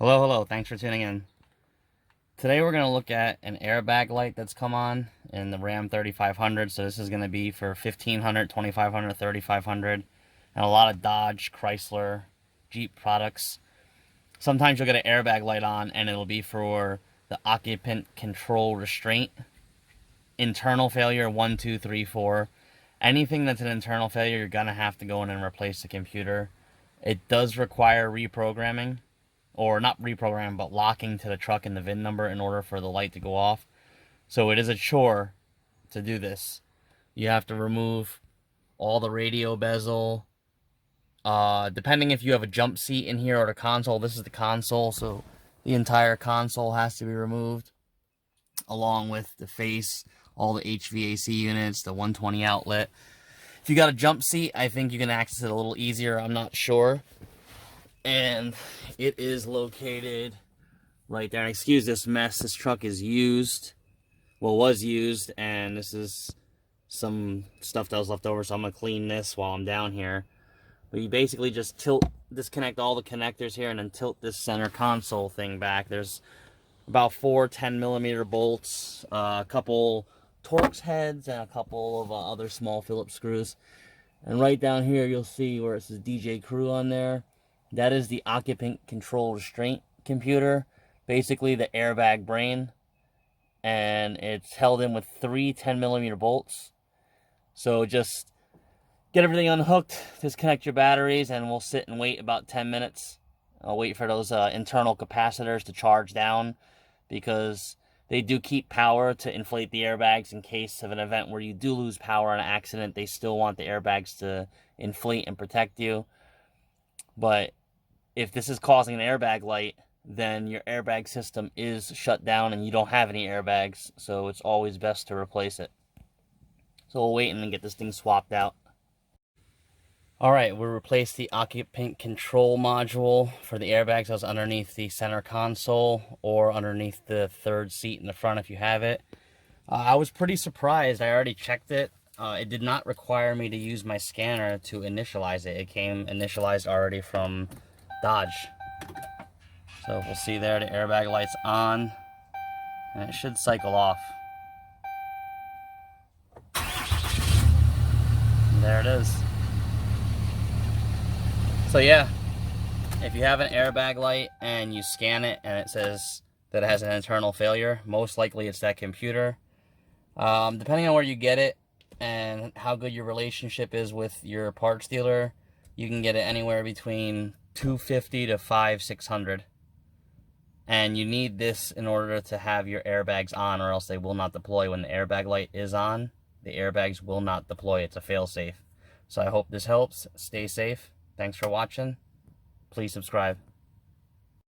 Hello, thanks for tuning in. Today we're going to look at an airbag light that's come on in the Ram 3500. So this is going to be for 1500, 2500, 3500, and a lot of Dodge, Chrysler, Jeep products. Sometimes you'll get an airbag light on and it'll be for the occupant control restraint. Internal failure, 1, 2, 3, 4. Anything that's an internal failure, you're going to have to go in and replace the computer. It does require reprogramming. Or not reprogram, but locking to the truck and the VIN number in order for the light to go off. So it is a chore to do this. You have to remove all the radio bezel. Depending if you have a jump seat in here or the console, this is the console, so the entire console has to be removed, along with the face, all the HVAC units, the 120 outlet. If you got a jump seat, I think you can access it a little easier. I'm not sure. And it is located right there. And excuse this mess. This truck is used. Well, was used. And this is some stuff that was left over. So I'm going to clean this while I'm down here. But you basically just disconnect all the connectors here and then tilt this center console thing back. There's about 4 10mm bolts, a couple Torx heads, and a couple of other small Phillips screws. And right down here, you'll see where it says DJ Crew on there. That is the occupant control restraint computer, basically the airbag brain, and it's held in with 3 10mm bolts. So just get everything unhooked, disconnect your batteries, and we'll sit and wait about 10 minutes. I'll wait for those internal capacitors to charge down, because they do keep power to inflate the airbags in case of an event where you do lose power in an accident. They still want the airbags to inflate and protect you. But if this is causing an airbag light, then your airbag system is shut down and you don't have any airbags, so it's always best to replace it. So we'll wait and then get this thing swapped out. Alright, we'll replace the occupant control module for the airbags that was underneath the center console or underneath the third seat in the front if you have it. I was pretty surprised. I already checked it. It did not require me to use my scanner to initialize it. It came initialized already from Dodge. So we'll see there, the airbag light's on, and it should cycle off. And there it is. So yeah, if you have an airbag light and you scan it and it says that it has an internal failure, most likely it's that computer. Depending on where you get it and how good your relationship is with your parts dealer, you can get it anywhere between $250 to $600. And you need this in order to have your airbags on, or else they will not deploy. When the airbag light is on, the airbags will not deploy. It's a fail-safe. So I hope this helps. Stay safe. Thanks for watching. Please subscribe.